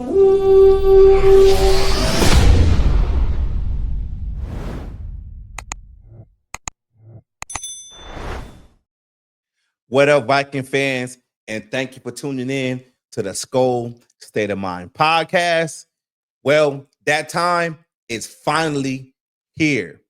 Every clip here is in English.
What up, Viking fans? And thank you for tuning in to the Skol State of Mind podcast. Well, that time is finally here.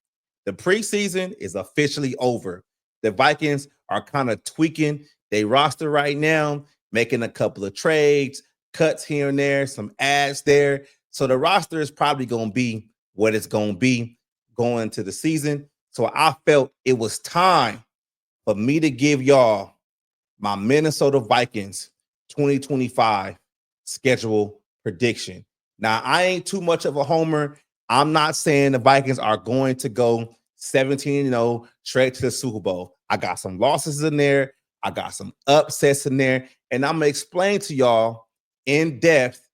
The preseason is officially over. The Vikings are kind of tweaking their roster right now, making a couple of trades, cuts here and there, some ads there. So the roster is probably going to be what it's going to be going into the season. So I felt it was time for me to give y'all my Minnesota Vikings 2025 schedule prediction. Now, I ain't too much of a homer. I'm not saying the Vikings are going to go 17-0 straight to the Super Bowl. I got some losses in there. I got some upsets in there. And I'm going to explain to y'all in depth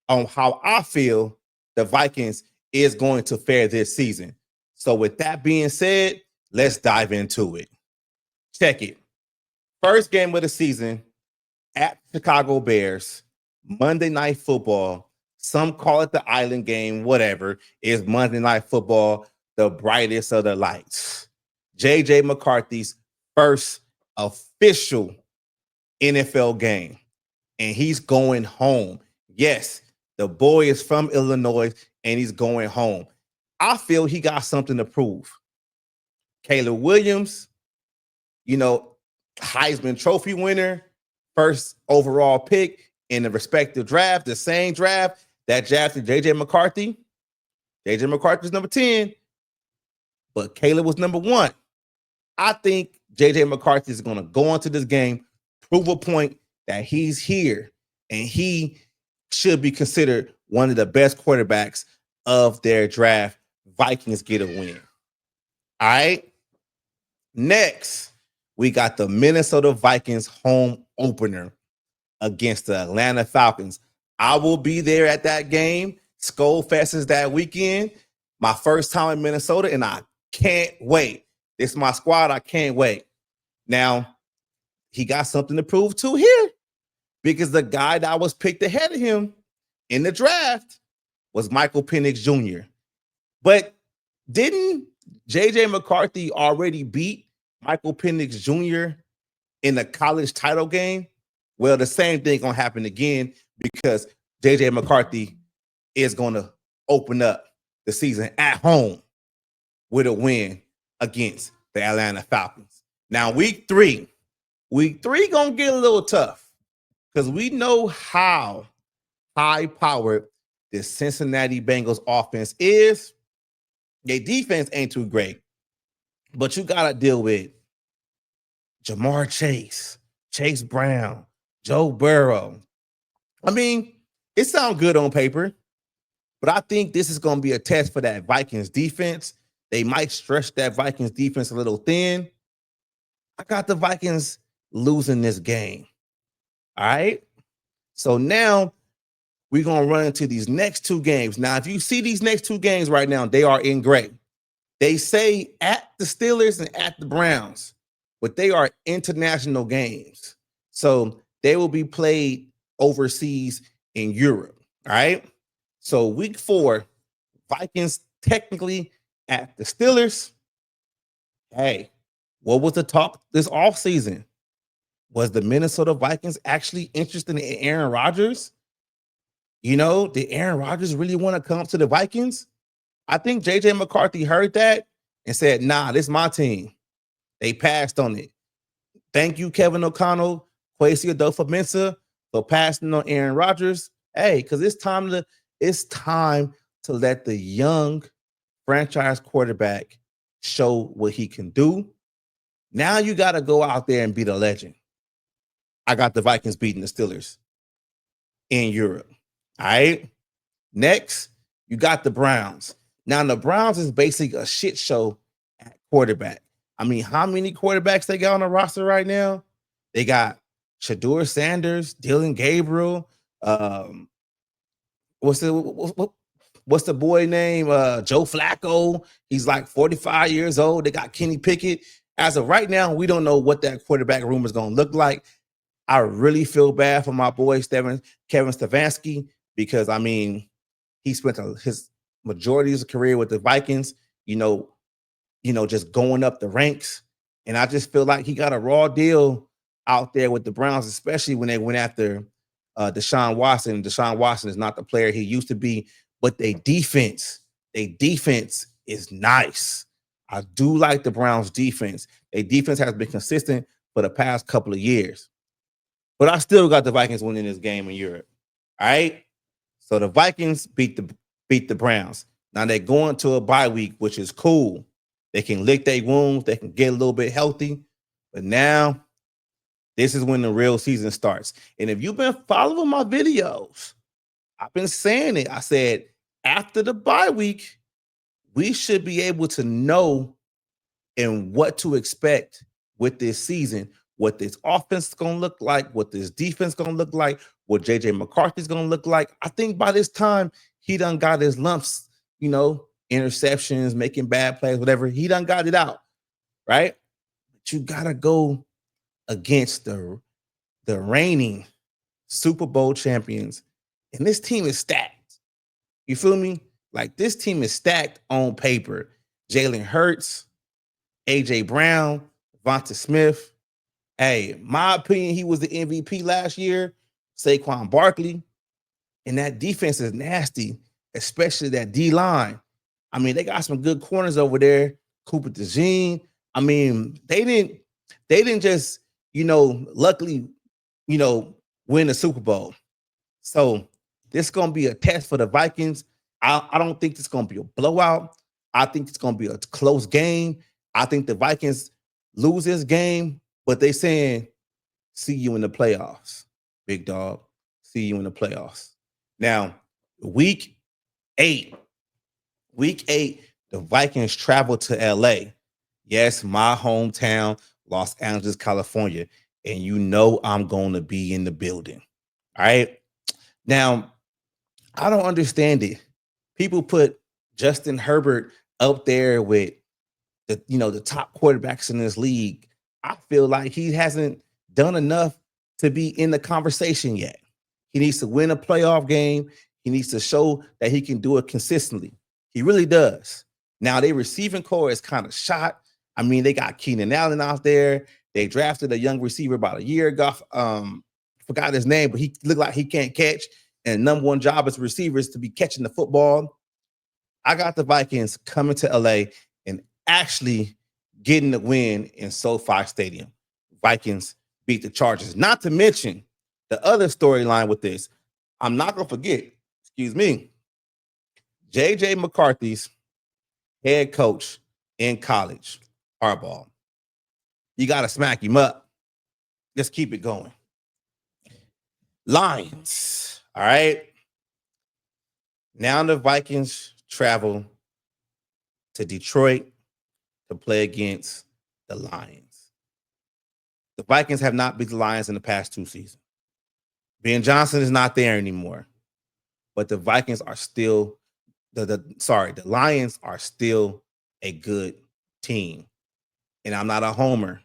on how I feel the Vikings is going to fare this season. So with that being said, let's dive into it. Check it. First game of the season at Chicago Bears, Monday Night Football. Some call it the Island game, whatever. Is Monday Night Football the brightest of the lights? J.J. McCarthy's first official NFL game, and he's going home. Yes, the boy is from Illinois, and he's going home. I feel he got something to prove. Caleb Williams, Heisman Trophy winner, first overall pick in the respective draft, the same draft that drafted J.J. McCarthy. J.J. McCarthy was number 10, but Caleb was number 1. I think J.J. McCarthy is going to go into this game, prove a point that he's here, and he should be considered one of the best quarterbacks of their draft. Vikings get a win. All right. Next, we got the Minnesota Vikings home opener against the Atlanta Falcons. I will be there at that game. Skol Fest is that weekend. My first time in Minnesota, and I can't wait. This is my squad. I can't wait. Now, he got something to prove too here, because the guy that was picked ahead of him in the draft was Michael Penix Jr. But didn't J.J. McCarthy already beat Michael Penix Jr. in the college title game? Well, the same thing going to happen again, because J.J. McCarthy is going to open up the season at home with a win against the Atlanta Falcons. Now, week three going to get a little tough, because we know how high-powered the Cincinnati Bengals offense is. Their defense ain't too great, but you got to deal with Jamar Chase, Chase Brown, Joe Burrow. I mean, it sounds good on paper, but I think this is going to be a test for that Vikings defense. They might stretch that Vikings defense a little thin. I got the Vikings losing this game. All right? So now we're going to run into these next two games. Now, if you see these next two games right now, they are in gray. They say at the Steelers and at the Browns, but they are international games. So they will be played overseas in Europe. All right. So week 4, Vikings technically at the Steelers. Hey, what was the talk this offseason? Was the Minnesota Vikings actually interested in Aaron Rodgers? Did Aaron Rodgers really want to come to the Vikings? I think J.J. McCarthy heard that and said, nah, this is my team. They passed on it. Thank you, Kevin O'Connell, Kwesi Adolfo-Mensah, for passing on Aaron Rodgers. Hey, because it's time to let the young franchise quarterback show what he can do. Now you got to go out there and be the legend. I got the Vikings beating the Steelers in Europe. All right. Next, you got the Browns. Now, the Browns is basically a shit show at quarterback. I mean, how many quarterbacks they got on the roster right now? They got Shedeur Sanders, Dylan Gabriel. What's the boy name? Joe Flacco. He's like 45 years old. They got Kenny Pickett. As of right now, we don't know what that quarterback room is going to look like. I really feel bad for my boy Kevin Stefanski. because I mean, he spent his majority of his career with the Vikings, you know, just going up the ranks. And I just feel like he got a raw deal out there with the Browns, especially when they went after Deshaun Watson. Deshaun Watson is not the player he used to be, but their defense is nice. I do like the Browns defense. Their defense has been consistent for the past couple of years. But I still got the Vikings winning this game in Europe. All right. So the Vikings beat the Browns. Now they're going to a bye week, which is cool. They can lick their wounds, they can get a little bit healthy. But now this is when the real season starts. And if you've been following my videos, I've been saying it. I said after the bye week, we should be able to know and what to expect with this season, what this offense is going to look like, what this defense is going to look like, what JJ McCarthy is going to look like. I think by this time, he done got his lumps, interceptions, making bad plays, whatever. He done got it out, right? But you got to go against the reigning Super Bowl champions. And this team is stacked. You feel me? Like, this team is stacked on paper. Jalen Hurts, A.J. Brown, Vonta Smith. Hey, my opinion, he was the MVP last year. Saquon Barkley. And that defense is nasty, especially that D-line. I mean, they got some good corners over there. Cooper DeJean. I mean, they didn't just, luckily, win the Super Bowl. So this is going to be a test for the Vikings. I don't think it's going to be a blowout. I think it's going to be a close game. I think the Vikings lose this game, but they saying, see you in the playoffs, big dog. See you in the playoffs. Now, week 8, the Vikings travel to LA. Yes, my hometown, Los Angeles, California. And I'm going to be in the building. All right. Now, I don't understand it. People put Justin Herbert up there with the top quarterbacks in this league. I feel like he hasn't done enough to be in the conversation yet. He needs to win a playoff game. He needs to show that he can do it consistently. He really does. Now, their receiving core is kind of shot. I mean, they got Keenan Allen out there. They drafted a young receiver about a year ago. Forgot his name, but he looked like he can't catch. And number one job as a receiver is to be catching the football. I got the Vikings coming to LA and actually getting the win in SoFi Stadium. Vikings beat the Chargers. Not to mention the other storyline with this. I'm not going to forget, JJ McCarthy's head coach in college, Harbaugh. You got to smack him up. Just keep it going. Lions. All right. Now the Vikings travel to Detroit to play against the Lions. The Vikings have not beat the Lions in the past 2 seasons. Ben Johnson is not there anymore. But the Vikings are still the Lions are still a good team. And I'm not a homer.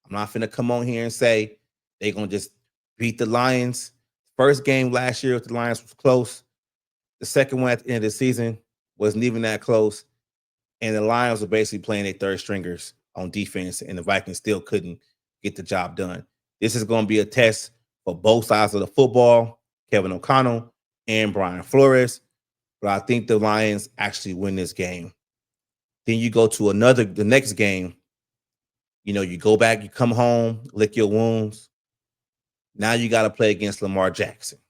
I'm not finna come on here and say they're gonna just beat the Lions. First game last year with the Lions was close. The second one at the end of the season wasn't even that close. And the Lions were basically playing their third stringers on defense, and the Vikings still couldn't get the job done. This is going to be a test for both sides of the football, Kevin O'Connell and Brian Flores. But I think the Lions actually win this game. Then you go to the next game. You go back, you come home, lick your wounds. Now you got to play against Lamar Jackson.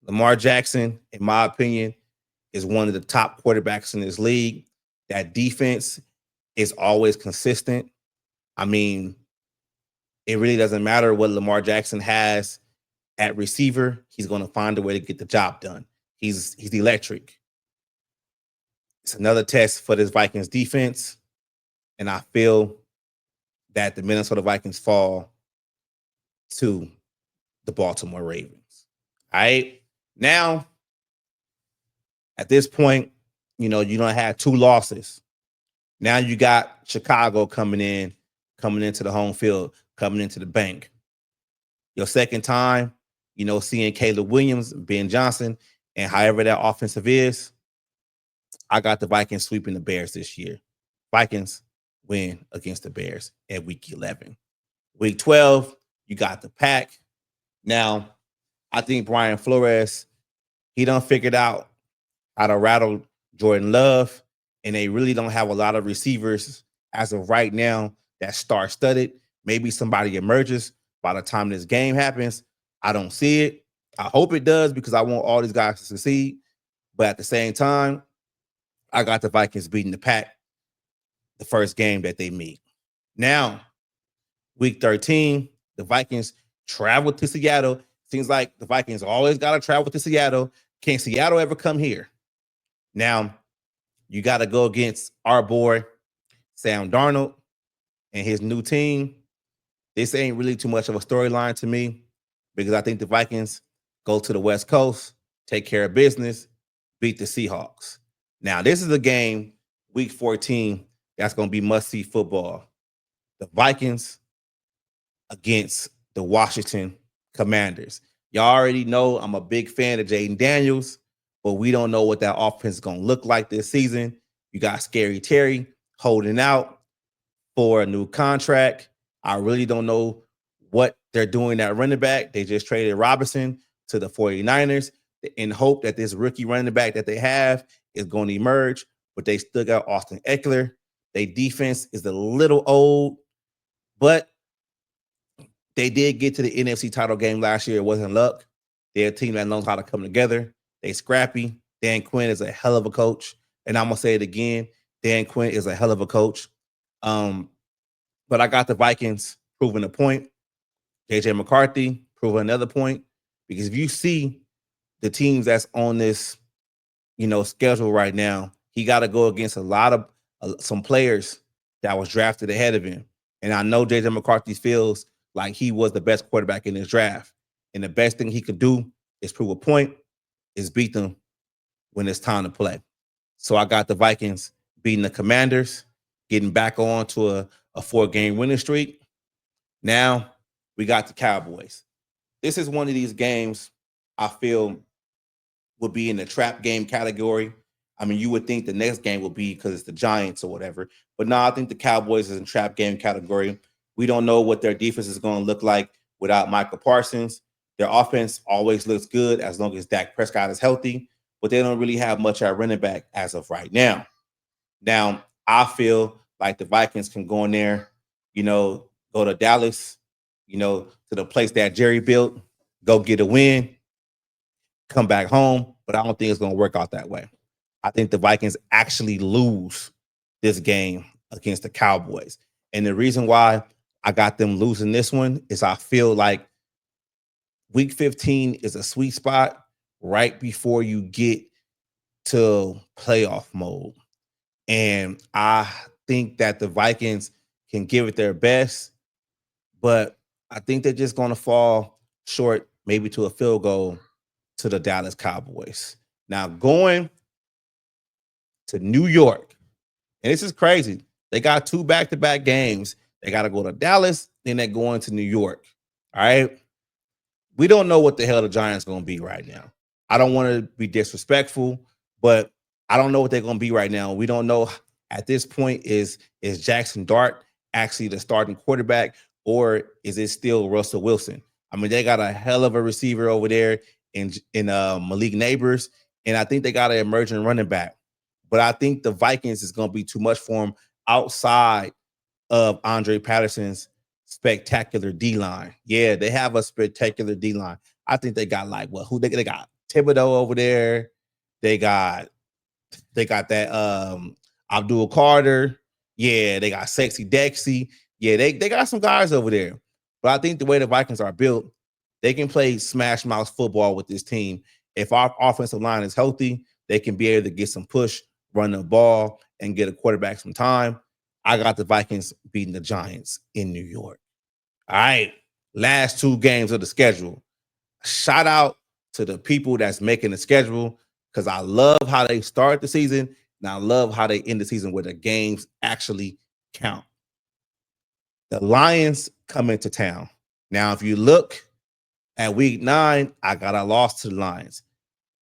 Lamar Jackson, in my opinion, is one of the top quarterbacks in this league. That defense is always consistent. I mean, it really doesn't matter what Lamar Jackson has at receiver. He's going to find a way to get the job done. He's electric. It's another test for this Vikings defense. And I feel that the Minnesota Vikings fall to the Baltimore Ravens. All right. Now, at this point, you don't have 2 losses. Now you got Chicago coming into the home field, coming into the bank. Your second time, seeing Caleb Williams, Ben Johnson, And however that offensive is, I got the Vikings sweeping the Bears this year. Vikings win against the Bears at week 11. Week 12, you got the Pack. Now, I think Brian Flores, he done figured out how to rattle Jordan Love, and they really don't have a lot of receivers as of right now that star-studded. Maybe somebody emerges by the time this game happens. I don't see it. I hope it does because I want all these guys to succeed. But at the same time, I got the Vikings beating the Pack the first game that they meet. Now, week 13, the Vikings travel to Seattle. Seems like the Vikings always got to travel to Seattle. Can Seattle ever come here? Now, you got to go against our boy, Sam Darnold, and his new team. This ain't really too much of a storyline to me because I think the Vikings go to the West Coast, take care of business, beat the Seahawks. Now, this is a game, week 14, that's going to be must-see football. The Vikings against the Washington Commanders. Y'all already know I'm a big fan of Jaden Daniels, but we don't know what that offense is going to look like this season. You got Scary Terry holding out for a new contract. I really don't know what they're doing at running back. They just traded Robinson to the 49ers in hope that this rookie running back that they have is going to emerge, but they still got Austin Eckler. Their defense is a little old, but they did get to the NFC title game last year. It wasn't luck. They're a team that knows how to come together. They scrappy. Dan Quinn is a hell of a coach. And I'm going to say it again. Dan Quinn is a hell of a coach. But I got the Vikings proving a point. JJ McCarthy proving another point. Because if you see the teams that's on this, schedule right now, he got to go against a lot of some players that was drafted ahead of him. And I know JJ McCarthy feels like he was the best quarterback in this draft. And the best thing he could do is prove a point, is beat them when it's time to play. So I got the Vikings beating the Commanders, getting back on to a 4-game winning streak. Now we got the Cowboys. This is one of these games I feel would be in the trap game category. I mean, you would think the next game will be because it's the Giants or whatever. But no, I think the Cowboys is in trap game category. We don't know what their defense is going to look like without Michael Parsons. Their offense always looks good as long as Dak Prescott is healthy, but they don't really have much at running back as of right now. Now, I feel like the Vikings can go in there, go to Dallas, to the place that Jerry built, go get a win, come back home, but I don't think it's going to work out that way. I think the Vikings actually lose this game against the Cowboys. And the reason why I got them losing this one is I feel like week 15 is a sweet spot right before you get to playoff mode. And I think that the Vikings can give it their best, but I think they're just going to fall short, maybe to a field goal to the Dallas Cowboys. Now, going to New York, and this is crazy. They got 2 back-to-back games. They got to go to Dallas, then they're going to New York. All right. We don't know what the hell the Giants are going to be right now. I don't want to be disrespectful, but I don't know what they're going to be right now. We don't know at this point, is Jackson Dart actually the starting quarterback, or is it still Russell Wilson? I mean, they got a hell of a receiver over there in Malik Neighbors, and I think they got an emerging running back. But I think the Vikings is going to be too much for them outside of Andre Patterson's spectacular D-line. Yeah, they have a spectacular D-line. I think they got who they got? Thibodeau over there. They got that Abdul Carter. Yeah, they got Sexy Dexy. Yeah, they got some guys over there. But I think the way the Vikings are built, they can play smash mouth football with this team. If our offensive line is healthy, they can be able to get some push, run the ball, and get a quarterback some time. I got the Vikings beating the Giants in New York. All right, last 2 games of the schedule. Shout out to the people that's making the schedule, because I love how they start the season, and I love how they end the season where the games actually count. The Lions come into town. Now, if you look at week 9, I got a loss to the Lions.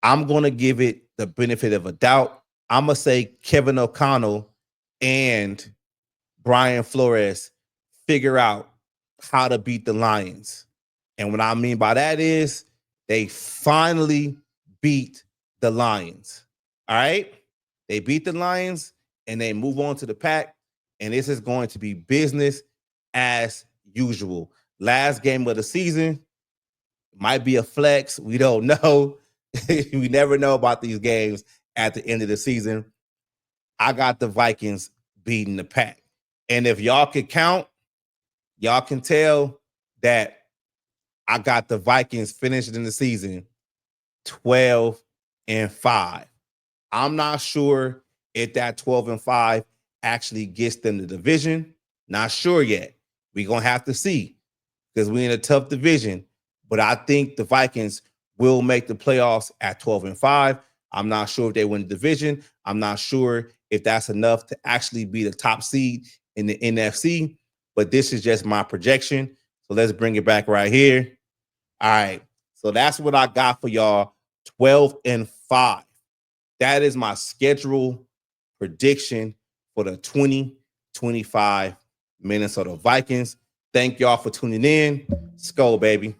I'm going to give it the benefit of a doubt. I'm going to say Kevin O'Connell and Brian Flores figure out how to beat the Lions. And what I mean by that is they finally beat the Lions. All right? They beat the Lions and they move on to the Pack. And this is going to be business as usual. Last game of the season might be a flex. We don't know. We never know about these games at the end of the season. I got the Vikings beating the Pack. And if y'all could count, y'all can tell that I got the Vikings finishing the season 12-5. I'm not sure if that 12-5 actually gets them the division. Not sure yet. We're going to have to see because we're in a tough division. But I think the Vikings will make the playoffs at 12-5. I'm not sure if they win the division. I'm not sure if that's enough to actually be the top seed in the NFC. But this is just my projection. So let's bring it back right here. All right. So that's what I got for y'all. 12-5. That is my schedule prediction for the 2025 Minnesota Vikings. Thank y'all for tuning in. Skol, baby.